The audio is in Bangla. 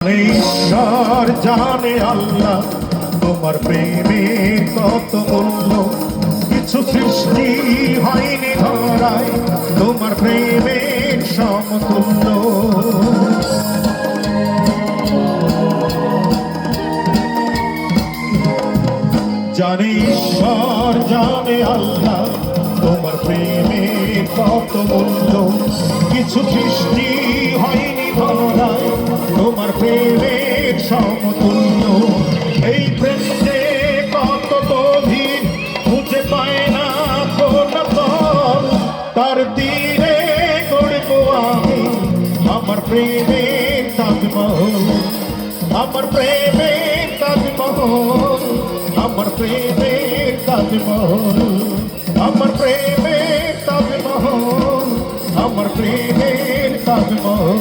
ঈশ্বর জানে আল্লাহ তোমার প্রেমের কত মূল্য, কিছু সৃষ্টি হয়নি ধরায় তোমার প্রেমের সমতুল্য। জানে ঈশ্বর জানে আল্লাহ তোমার প্রেমের কত মূল্য, কিছু সৃষ্টি হয়নি ধরায় তোমার প্রেমের সমতুল্য। এই প্রেম যে কত গভীর খুঁজে পায় না কোন ফল, তার তীরে গড়ব আমি আমার প্রেমের তাজমহল, আমার প্রেমের তাজমহল, আমার প্রেমের তাজমহল, আমার প্রেমের তাজমহল, আমার প্রেমের তাজমহল।